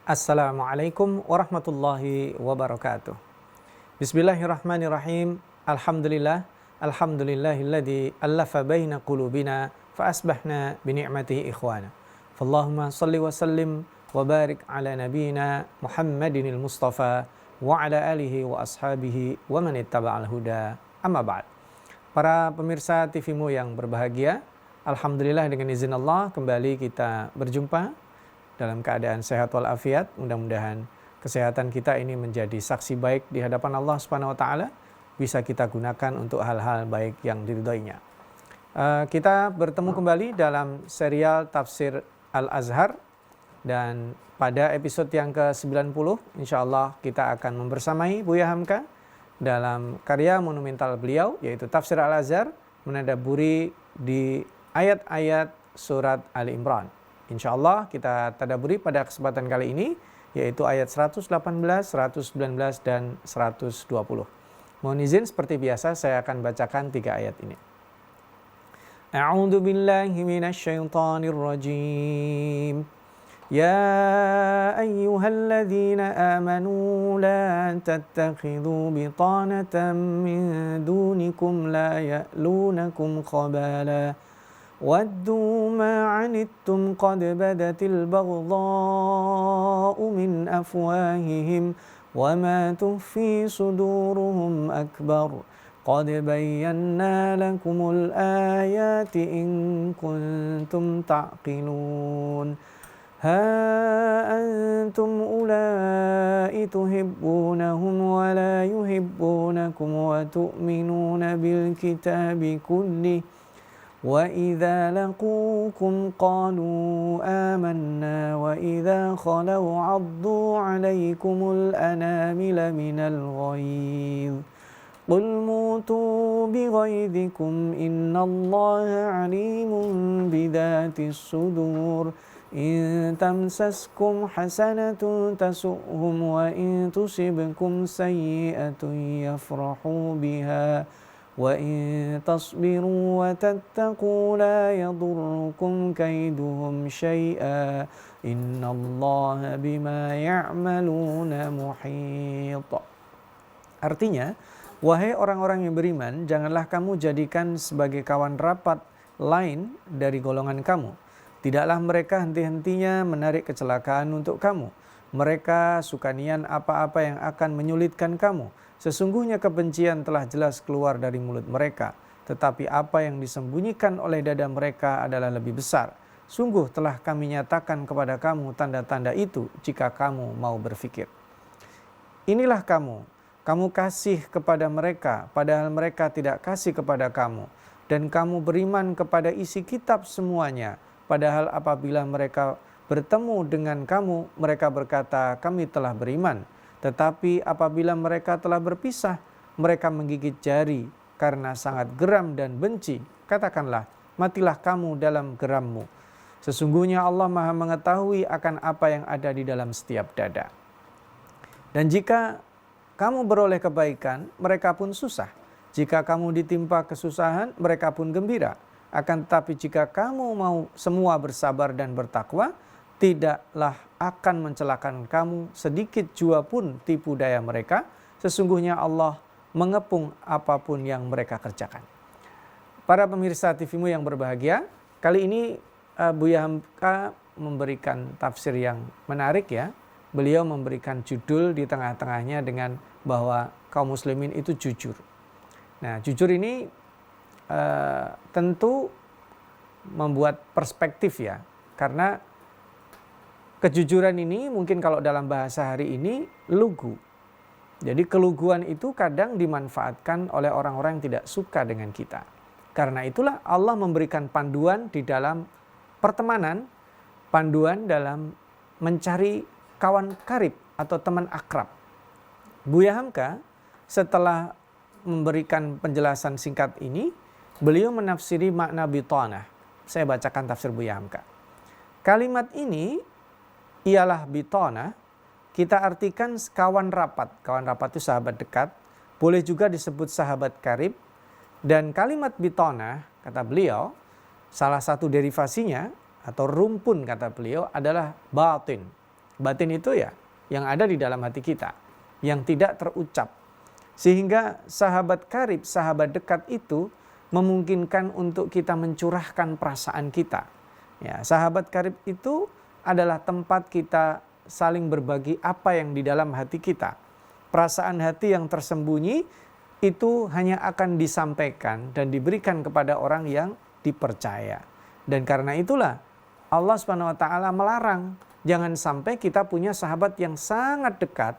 Assalamualaikum warahmatullahi wabarakatuh. Bismillahirrahmanirrahim. Alhamdulillahilladzi allafa baina qulubina fa asbahna bi ni'matihi ikhwana. Fallahumma shalli wa sallim wa barik ala nabiyyina Muhammadinil Mustafa wa ala alihi wa ashabihi wa man ittaba'al huda. Amma ba'd. Para pemirsa TV-mu yang berbahagia, alhamdulillah dengan izin Allah kembali kita berjumpa dalam keadaan sehat walafiat. Mudah-mudahan kesehatan kita ini menjadi saksi baik di hadapan Allah Subhanahu wa taala, bisa kita gunakan untuk hal-hal baik yang diridhoinya. Kita bertemu kembali dalam serial Tafsir Al-Azhar, dan pada episode yang ke-90 insyaallah kita akan membersamai Buya Hamka dalam karya monumental beliau, yaitu Tafsir Al-Azhar, menadaburi di ayat-ayat surat Ali Imran. InsyaAllah kita tadaburi pada kesempatan kali ini, yaitu ayat 118, 119, dan 120. Mohon izin seperti biasa saya akan bacakan 3 ayat ini. A'udzu billahi minasyaitonir rajim. Ya ayyuhalladzina amanu la tattakhidhu bitanatan min dunikum la ya'lunakum khabala. وَدُّوا مَا عَنِتُّمْ قَدْ بَدَتِ الْبَغْضَاءُ مِنْ أَفْوَاهِهِمْ وَمَا تُخْفِي صُدُورُهُمْ أَكْبَرُ قَدْ بَيَّنَّا لَكُمُ الْآيَاتِ إِن كُنتُمْ تَعْقِلُونَ هَا أَنْتُمْ أُولَئِكَ تُحِبُّونَهُمْ وَلَا يُحِبُّونَكُمْ وَتُؤْمِنُونَ بِالْكِتَابِ كُلِّهِ وَإِذَا لَقُوكُمْ قَالُوا آمَنَّا وَإِذَا خَلَوْا عَضُّوا عَلَيْكُمُ الْأَنَامِلَ مِنَ الْغَيْظِ قُلْ مُوتُوا بِغَيْظِكُمْ إِنَّ اللَّهَ عَلِيمٌ بِذَاتِ الصُّدُورِ إِن تَمْسَسْكُمْ حَسَنَةٌ تَسُؤْهُمْ وَإِن تُصِبْكُمْ سَيِّئَةٌ يَفْرَحُوا بِهَا وَإِن تَصْبِرُوا وَتَتَّقُوا لَا يَضُرُّكُمْ كَيْدُهُمْ شَيْئًا إِنَّ اللَّهَ بِمَا يَعْمَلُونَ مُحِيطٌ. Artinya, wahai orang-orang yang beriman, janganlah kamu jadikan sebagai kawan rapat lain dari golongan kamu. Tidaklah mereka henti-hentinya menarik kecelakaan untuk kamu. Mereka suka nian apa-apa yang akan menyulitkan kamu. Sesungguhnya kebencian telah jelas keluar dari mulut mereka, tetapi apa yang disembunyikan oleh dada mereka adalah lebih besar. Sungguh telah kami nyatakan kepada kamu tanda-tanda itu jika kamu mau berfikir. Inilah kamu kasih kepada mereka, padahal mereka tidak kasih kepada kamu. Dan kamu beriman kepada isi kitab semuanya, padahal apabila mereka bertemu dengan kamu, mereka berkata, kami telah beriman. Tetapi apabila mereka telah berpisah, mereka menggigit jari karena sangat geram dan benci. Katakanlah, matilah kamu dalam gerammu. Sesungguhnya Allah Maha mengetahui akan apa yang ada di dalam setiap dada. Dan jika kamu beroleh kebaikan, mereka pun susah. Jika kamu ditimpa kesusahan, mereka pun gembira. Akan tetapi jika kamu mau semua bersabar dan bertakwa, tidaklah akan mencelakan kamu sedikit jua pun tipu daya mereka. Sesungguhnya Allah mengepung apapun yang mereka kerjakan. Para pemirsa TV-mu yang berbahagia, kali ini Buya Hamka memberikan tafsir yang menarik ya. Beliau memberikan judul di tengah-tengahnya dengan bahwa kaum muslimin itu jujur. Nah, jujur ini tentu membuat perspektif ya, karena kejujuran ini mungkin kalau dalam bahasa hari ini lugu. Jadi keluguan itu kadang dimanfaatkan oleh orang-orang yang tidak suka dengan kita. Karena itulah Allah memberikan panduan di dalam pertemanan, panduan dalam mencari kawan karib atau teman akrab. Buya Hamka setelah memberikan penjelasan singkat ini, beliau menafsiri makna bitanah. Saya bacakan tafsir Buya Hamka. Kalimat ini ialah bitanah, kita artikan kawan rapat. Kawan rapat itu sahabat dekat, boleh juga disebut sahabat karib. Dan kalimat bitanah, kata beliau, salah satu derivasinya atau rumpun kata beliau adalah batin. Batin itu ya yang ada di dalam hati kita, yang tidak terucap. Sehingga sahabat karib, sahabat dekat itu memungkinkan untuk kita mencurahkan perasaan kita. Ya, sahabat karib itu adalah tempat kita saling berbagi apa yang di dalam hati kita. Perasaan hati yang tersembunyi itu hanya akan disampaikan dan diberikan kepada orang yang dipercaya. Dan karena itulah Allah Subhanahu wa taala melarang jangan sampai kita punya sahabat yang sangat dekat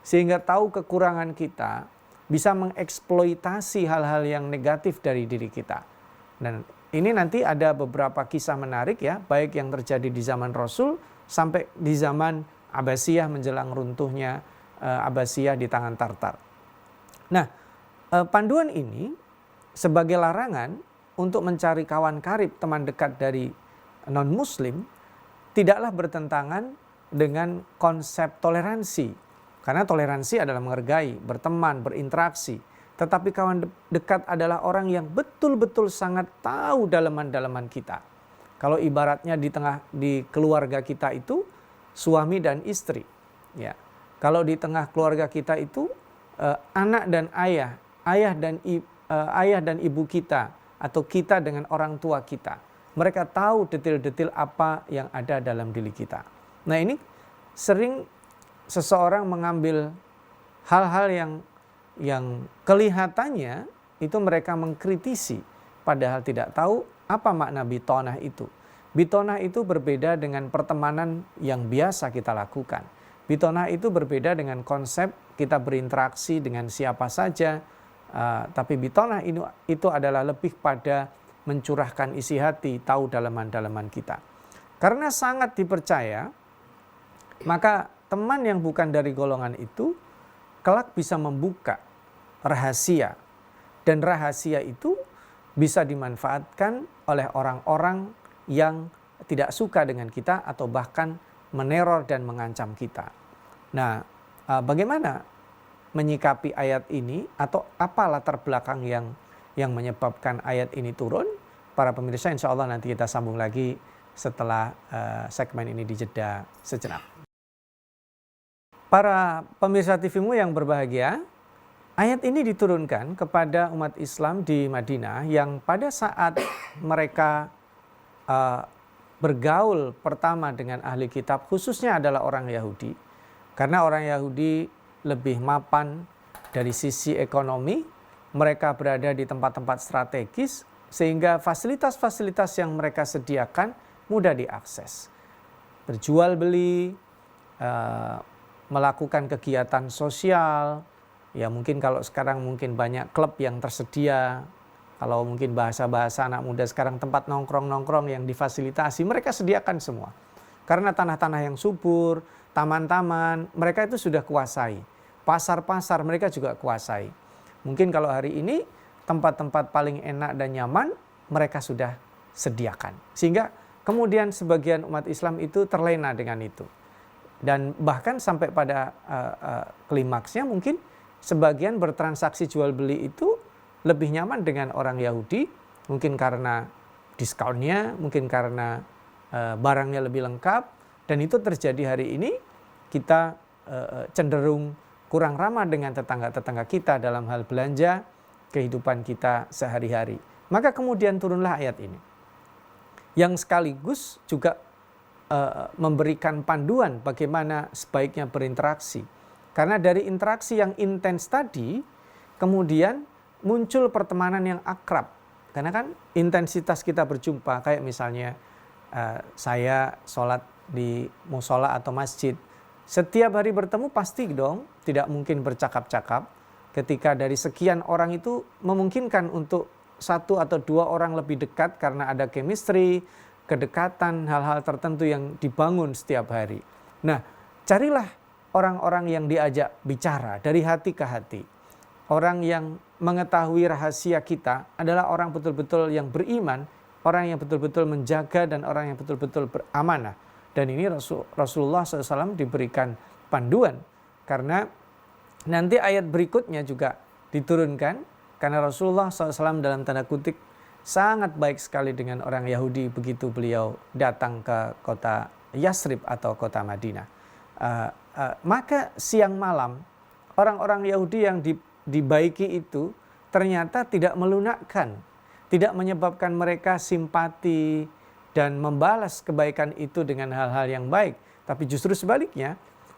sehingga tahu kekurangan kita, bisa mengeksploitasi hal-hal yang negatif dari diri kita. Dan ini nanti ada beberapa kisah menarik ya, baik yang terjadi di zaman Rasul sampai di zaman Abbasiyah menjelang runtuhnya Abbasiyah di tangan Tartar. Nah, panduan ini sebagai larangan untuk mencari kawan karib, teman dekat dari non-muslim, tidaklah bertentangan dengan konsep toleransi. Karena toleransi adalah menghargai, berteman, berinteraksi. Tetapi kawan dekat adalah orang yang betul-betul sangat tahu dalaman-dalaman kita. Kalau ibaratnya di keluarga kita itu suami dan istri. Ya. Kalau di tengah keluarga kita itu anak dan ayah, ayah dan ibu kita, atau kita dengan orang tua kita. Mereka tahu detil-detil apa yang ada dalam diri kita. Nah ini sering seseorang mengambil hal-hal yang kelihatannya itu mereka mengkritisi, padahal tidak tahu apa makna bitonah itu. Bitonah itu berbeda dengan pertemanan yang biasa kita lakukan. Bitonah itu berbeda dengan konsep kita berinteraksi dengan siapa saja. Tapi bitonah itu adalah lebih pada mencurahkan isi hati, tahu dalaman-dalaman kita. Karena sangat dipercaya, maka teman yang bukan dari golongan itu kelak bisa membuka rahasia. Dan rahasia itu bisa dimanfaatkan oleh orang-orang yang tidak suka dengan kita atau bahkan meneror dan mengancam kita. Nah, bagaimana menyikapi ayat ini atau apa latar belakang yang menyebabkan ayat ini turun? Para pemirsa, insya Allah nanti kita sambung lagi setelah segmen ini dijeda sejenak. Para pemirsa TVmu yang berbahagia, ayat ini diturunkan kepada umat Islam di Madinah yang pada saat mereka bergaul pertama dengan ahli kitab, khususnya adalah orang Yahudi. Karena orang Yahudi lebih mapan dari sisi ekonomi, mereka berada di tempat-tempat strategis, sehingga fasilitas-fasilitas yang mereka sediakan mudah diakses. Berjual beli, melakukan kegiatan sosial, ya mungkin kalau sekarang mungkin banyak klub yang tersedia, kalau mungkin bahasa-bahasa anak muda sekarang tempat nongkrong-nongkrong yang difasilitasi, mereka sediakan semua. Karena tanah-tanah yang subur, taman-taman, mereka itu sudah kuasai. Pasar-pasar mereka juga kuasai. Mungkin kalau hari ini tempat-tempat paling enak dan nyaman mereka sudah sediakan. Sehingga kemudian sebagian umat Islam itu terlena dengan itu. Dan bahkan sampai pada klimaksnya mungkin sebagian bertransaksi jual beli itu lebih nyaman dengan orang Yahudi. Mungkin karena diskonnya, mungkin karena barangnya lebih lengkap. Dan itu terjadi hari ini, kita cenderung kurang ramah dengan tetangga-tetangga kita dalam hal belanja, kehidupan kita sehari-hari. Maka kemudian turunlah ayat ini. Yang sekaligus juga memberikan panduan bagaimana sebaiknya berinteraksi. Karena dari interaksi yang intens tadi, kemudian muncul pertemanan yang akrab. Karena kan intensitas kita berjumpa, kayak misalnya saya sholat di musola atau masjid. Setiap hari bertemu pasti dong, tidak mungkin bercakap-cakap. Ketika dari sekian orang itu memungkinkan untuk satu atau dua orang lebih dekat karena ada chemistry, kedekatan, hal-hal tertentu yang dibangun setiap hari. Nah, carilah orang-orang yang diajak bicara dari hati ke hati. Orang yang mengetahui rahasia kita adalah orang betul-betul yang beriman, orang yang betul-betul menjaga dan orang yang betul-betul beramanah. Dan ini Rasulullah SAW diberikan panduan karena nanti ayat berikutnya juga diturunkan karena Rasulullah SAW dalam tanda kutip sangat baik sekali dengan orang Yahudi begitu beliau datang ke kota Yasrib atau kota Madinah. Maka siang malam orang-orang Yahudi yang dibaiki itu ternyata tidak melunakkan, tidak menyebabkan mereka simpati dan membalas kebaikan itu dengan hal-hal yang baik, tapi justru sebaliknya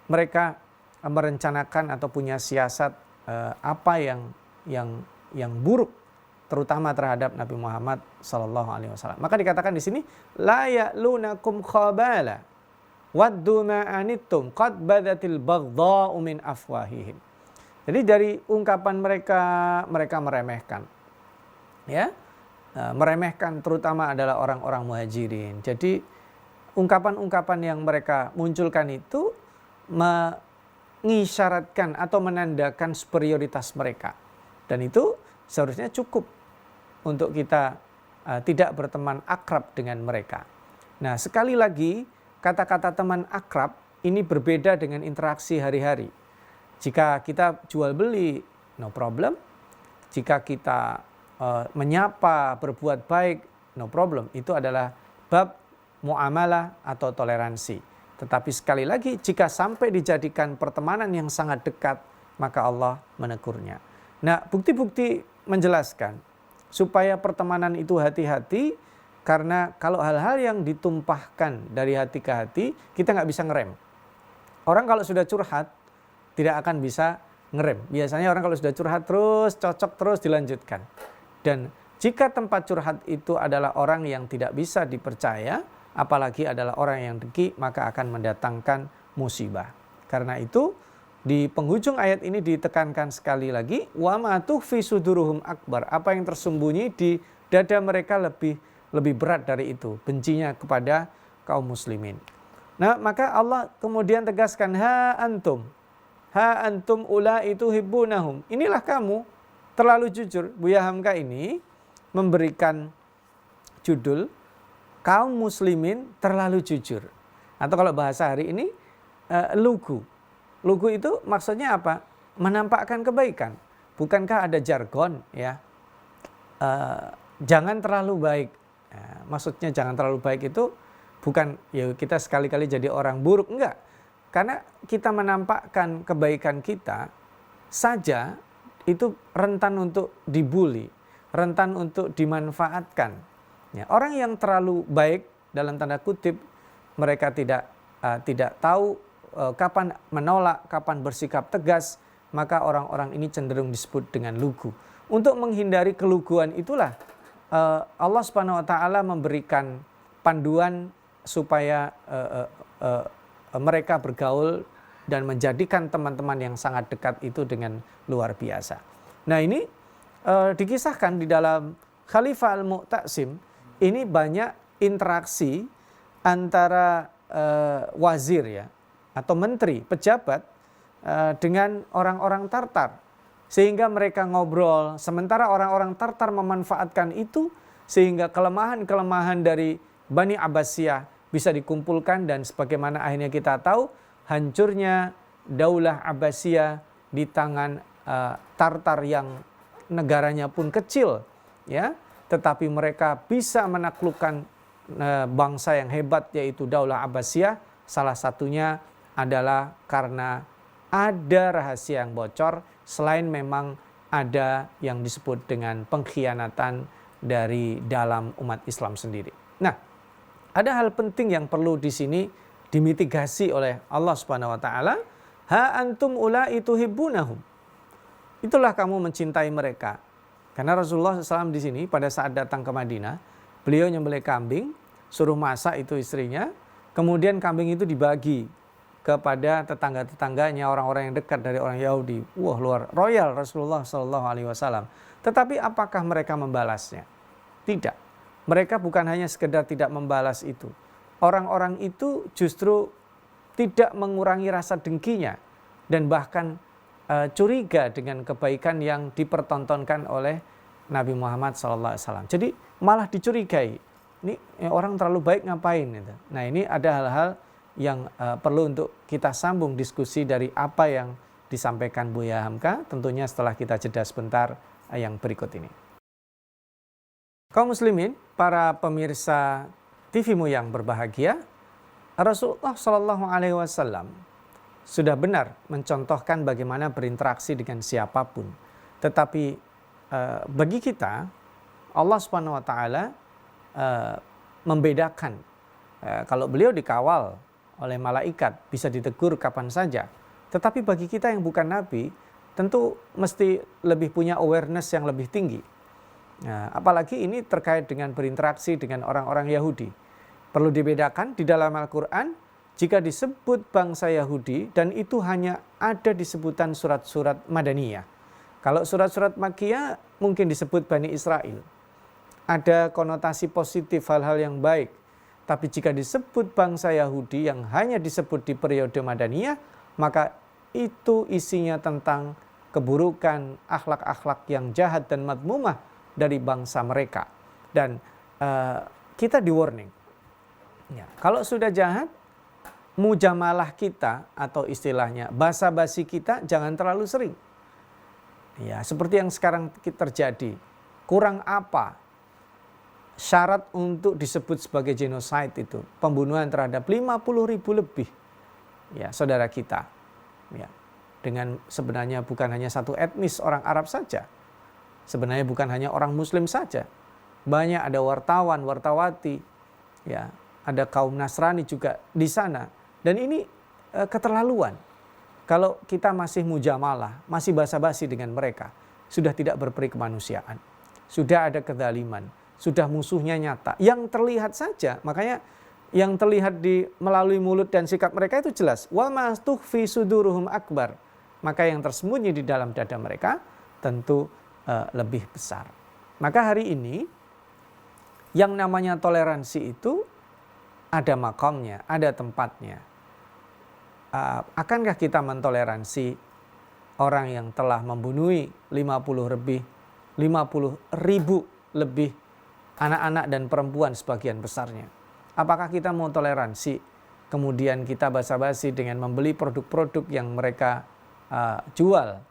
mereka merencanakan atau punya siasat apa yang buruk, terutama terhadap Nabi Muhammad SAW. Maka dikatakan di sini, la ya'lunakum khabala waddu ma anittum qad badatil baghdha'u min afwahihim. Jadi dari ungkapan mereka meremehkan, ya, meremehkan terutama adalah orang-orang muhajirin. Jadi ungkapan-ungkapan yang mereka munculkan itu mengisyaratkan atau menandakan superioritas mereka, dan itu seharusnya cukup untuk kita tidak berteman akrab dengan mereka. Nah, sekali lagi kata-kata teman akrab ini berbeda dengan interaksi hari-hari. Jika kita jual beli, no problem. Jika kita menyapa, berbuat baik, no problem. Itu adalah bab muamalah atau toleransi. Tetapi sekali lagi, jika sampai dijadikan pertemanan yang sangat dekat, maka Allah menegurnya. Nah, bukti-bukti menjelaskan supaya pertemanan itu hati-hati, karena kalau hal-hal yang ditumpahkan dari hati ke hati, kita nggak bisa ngerem. Orang kalau sudah curhat, tidak akan bisa ngerem. Biasanya orang kalau sudah curhat terus, cocok terus dilanjutkan. Dan jika tempat curhat itu adalah orang yang tidak bisa dipercaya, apalagi adalah orang yang dengki, maka akan mendatangkan musibah. Karena itu di penghujung ayat ini ditekankan sekali lagi, wa ma tukhfi suduruhum akbar. Apa yang tersembunyi di dada mereka lebih berat dari itu, bencinya kepada kaum muslimin. Nah, maka Allah kemudian tegaskan, ha antum ulai tuhibbunahum. Inilah kamu terlalu jujur. Buya Hamka ini memberikan judul kaum muslimin terlalu jujur. Atau kalau bahasa hari ini lugu. Lugu itu maksudnya apa? Menampakkan kebaikan. Bukankah ada jargon, ya? Jangan terlalu baik. Maksudnya jangan terlalu baik itu bukan ya kita sekali-kali jadi orang buruk, enggak. Karena kita menampakkan kebaikan kita saja itu rentan untuk dibully, rentan untuk dimanfaatkan. Ya, orang yang terlalu baik dalam tanda kutip, mereka tidak tahu kapan menolak, kapan bersikap tegas, maka orang-orang ini cenderung disebut dengan lugu. Untuk menghindari keluguan itulah Allah Subhanahu wa taala memberikan panduan supaya mereka bergaul dan menjadikan teman-teman yang sangat dekat itu dengan luar biasa. Nah, ini dikisahkan di dalam Khalifah Al-Mu'tasim, ini banyak interaksi antara wazir, ya, atau menteri, pejabat dengan orang-orang Tartar. Sehingga mereka ngobrol, sementara orang-orang Tartar memanfaatkan itu sehingga kelemahan-kelemahan dari Bani Abbasiyah bisa dikumpulkan, dan sebagaimana akhirnya kita tahu hancurnya Daulah Abbasiyah di tangan Tartar yang negaranya pun kecil, ya, tetapi mereka bisa menaklukkan bangsa yang hebat yaitu Daulah Abbasiyah. Salah satunya adalah karena ada rahasia yang bocor, selain memang ada yang disebut dengan pengkhianatan dari dalam umat Islam sendiri. Nah, ada hal penting yang perlu di sini dimitigasi oleh Allah Subhanahu wa taala. Ha antum ulai tuhibbunahum. Itulah kamu mencintai mereka. Karena Rasulullah SAW di sini pada saat datang ke Madinah, beliau nyembelih kambing, suruh masak itu istrinya, kemudian kambing itu dibagi kepada tetangga-tetangganya, orang-orang yang dekat dari orang Yahudi. Wah, luar royal Rasulullah SAW. Tetapi apakah mereka membalasnya? Tidak. Mereka bukan hanya sekedar tidak membalas itu. Orang-orang itu justru tidak mengurangi rasa dengkinya dan bahkan curiga dengan kebaikan yang dipertontonkan oleh Nabi Muhammad SAW. Jadi malah dicurigai. Ini orang terlalu baik ngapain? Gitu. Nah, ini ada hal-hal yang perlu untuk kita sambung diskusi dari apa yang disampaikan Buya Hamka, tentunya setelah kita jeda sebentar yang berikut ini. Kaum muslimin, para pemirsa TV-mu yang berbahagia, Rasulullah SAW sudah benar mencontohkan bagaimana berinteraksi dengan siapapun. Tetapi bagi kita, Allah Subhanahu wa taala membedakan. Kalau beliau dikawal oleh malaikat, bisa ditegur kapan saja. Tetapi bagi kita yang bukan nabi, tentu mesti lebih punya awareness yang lebih tinggi. Nah, apalagi ini terkait dengan berinteraksi dengan orang-orang Yahudi. Perlu dibedakan di dalam Al-Quran, jika disebut bangsa Yahudi, dan itu hanya ada di sebutan surat-surat Madaniyah. Kalau surat-surat Makkiyah mungkin disebut Bani Israel. Ada konotasi positif, hal-hal yang baik. Tapi jika disebut bangsa Yahudi yang hanya disebut di periode Madaniyah, maka itu isinya tentang keburukan, akhlak-akhlak yang jahat dan madmumah dari bangsa mereka. Dan kita di warning. Ya, kalau sudah jahat, mujamalah kita atau istilahnya basa-basi kita jangan terlalu sering. Ya, seperti yang sekarang terjadi. Kurang apa syarat untuk disebut sebagai genocide itu? Pembunuhan terhadap 50.000 lebih ya saudara kita. Ya, dengan sebenarnya bukan hanya satu etnis orang Arab saja. Sebenarnya bukan hanya orang Muslim saja. Banyak ada wartawan, wartawati, ya, ada kaum Nasrani juga di sana. Dan ini keterlaluan. Kalau kita masih mujamalah, masih basa-basi dengan mereka, sudah tidak berperi kemanusiaan. Sudah ada kezaliman, sudah musuhnya nyata. Yang terlihat saja, makanya yang terlihat melalui mulut dan sikap mereka itu jelas. Wa ma tukhfi suduruhum akbar. Maka yang tersembunyi di dalam dada mereka tentu lebih besar. Maka hari ini yang namanya toleransi itu ada makamnya, ada tempatnya. Akankah kita mentoleransi orang yang telah membunuh 50.000 lebih anak-anak dan perempuan sebagian besarnya? Apakah kita mau toleransi kemudian kita basa-basi dengan membeli produk-produk yang mereka jual,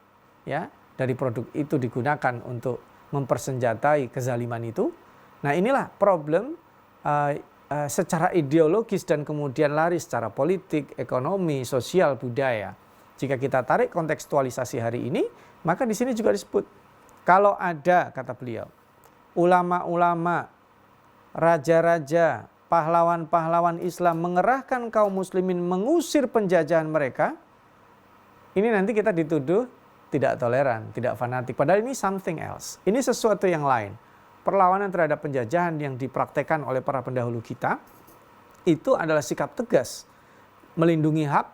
ya, dari produk itu digunakan untuk mempersenjatai kezaliman itu? Nah, inilah problem secara ideologis dan kemudian lari secara politik, ekonomi, sosial, budaya. Jika kita tarik kontekstualisasi hari ini, maka di sini juga disebut kalau ada, kata beliau, ulama-ulama, raja-raja, pahlawan-pahlawan Islam mengerahkan kaum muslimin mengusir penjajahan mereka, ini nanti kita dituduh tidak toleran, tidak fanatik. Padahal ini something else. Ini sesuatu yang lain. Perlawanan terhadap penjajahan yang dipraktekkan oleh para pendahulu kita itu adalah sikap tegas, melindungi hak,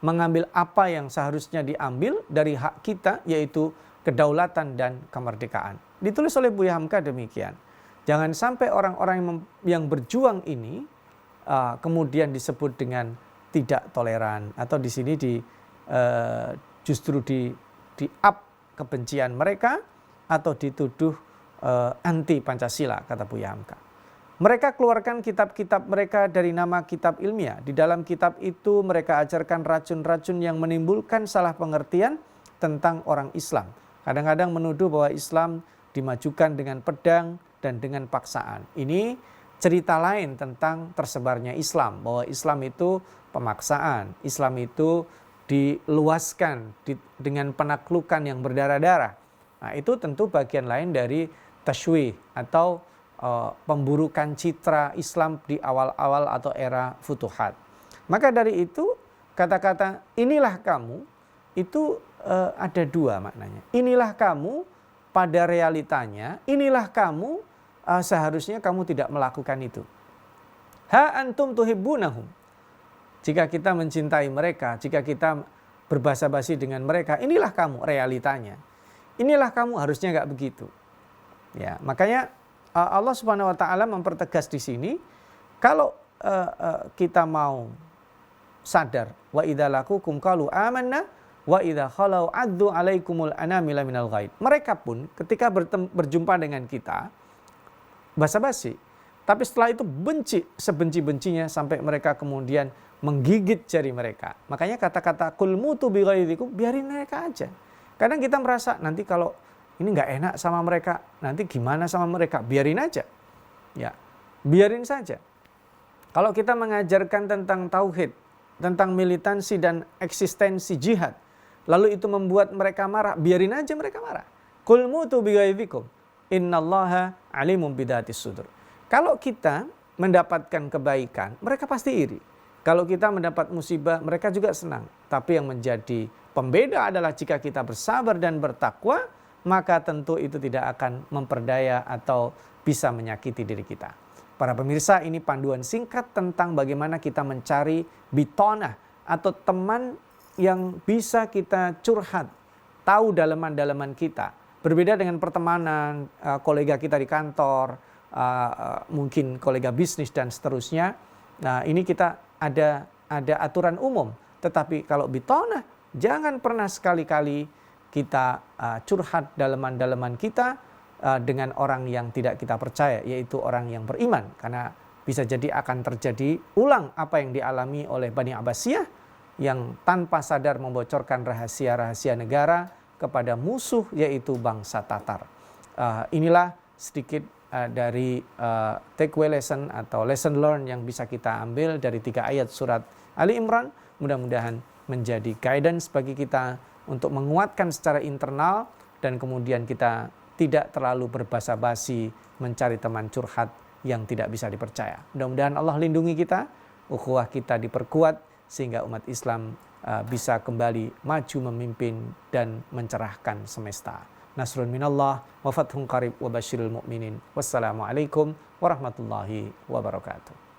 mengambil apa yang seharusnya diambil dari hak kita, yaitu kedaulatan dan kemerdekaan. Ditulis oleh Buya Hamka demikian. Jangan sampai orang-orang yang berjuang ini kemudian disebut dengan tidak toleran, atau di sini justru di up kebencian mereka atau dituduh anti Pancasila, kata Buya Hamka. Mereka keluarkan kitab-kitab mereka dari nama kitab ilmiah. Di dalam kitab itu mereka ajarkan racun-racun yang menimbulkan salah pengertian tentang orang Islam. Kadang-kadang menuduh bahwa Islam dimajukan dengan pedang dan dengan paksaan. Ini cerita lain tentang tersebarnya Islam, bahwa Islam itu pemaksaan, Islam itu diluaskan dengan penaklukan yang berdarah-darah. Nah, itu tentu bagian lain dari tasywi atau pemburukan citra Islam di awal-awal atau era futuhat. Maka dari itu kata-kata inilah kamu itu ada dua maknanya. Inilah kamu pada realitanya, inilah kamu seharusnya kamu tidak melakukan itu. Ha antum tuhibbunahum. Jika kita mencintai mereka, jika kita berbasa-basi dengan mereka, inilah kamu realitanya. Inilah kamu harusnya enggak begitu. Ya, makanya Allah Subhanahu wa taala mempertegas di sini kalau kita mau sadar wa idza laqukum qalu amanna wa idza khalau addu alaikumul anamila minal ghaid. Mereka pun ketika berjumpa dengan kita basa-basi, tapi setelah itu benci sebenci-bencinya sampai mereka kemudian menggigit jari mereka. Makanya kata-kata kul mutu bi ghaidikum, biarin mereka aja. Kadang kita merasa nanti kalau ini nggak enak sama mereka, nanti gimana sama mereka, biarin aja. Ya, biarin saja. Kalau kita mengajarkan tentang tauhid, tentang militansi dan eksistensi jihad, lalu itu membuat mereka marah, biarin aja mereka marah. Qul mutu bighaizikum innallaha alimun bidatis sudur. Kalau kita mendapatkan kebaikan, mereka pasti iri. Kalau kita mendapat musibah, mereka juga senang. Tapi yang menjadi pembeda adalah jika kita bersabar dan bertakwa, maka tentu itu tidak akan memperdaya atau bisa menyakiti diri kita. Para pemirsa, ini panduan singkat tentang bagaimana kita mencari bitonah atau teman yang bisa kita curhat, tahu daleman-daleman kita. Berbeda dengan pertemanan kolega kita di kantor, mungkin kolega bisnis dan seterusnya. Nah, ini kita ada aturan umum. Tetapi kalau bitonah, jangan pernah sekali-kali kita curhat daleman-daleman kita dengan orang yang tidak kita percaya, yaitu orang yang beriman. Karena bisa jadi akan terjadi ulang apa yang dialami oleh Bani Abbasiyah yang tanpa sadar membocorkan rahasia-rahasia negara kepada musuh, yaitu bangsa Tatar. Inilah sedikit dari takeaway lesson atau lesson learned yang bisa kita ambil dari 3 ayat surat Ali Imran. Mudah-mudahan menjadi guidance bagi kita untuk menguatkan secara internal dan kemudian kita tidak terlalu berbasa-basi mencari teman curhat yang tidak bisa dipercaya. Mudah-mudahan Allah lindungi kita, ukhuwah kita diperkuat sehingga umat Islam bisa kembali maju memimpin dan mencerahkan semesta. Nasrun minallah wa fathun qarib wa basyiril mu'minin. Wassalamualaikum warahmatullahi wabarakatuh.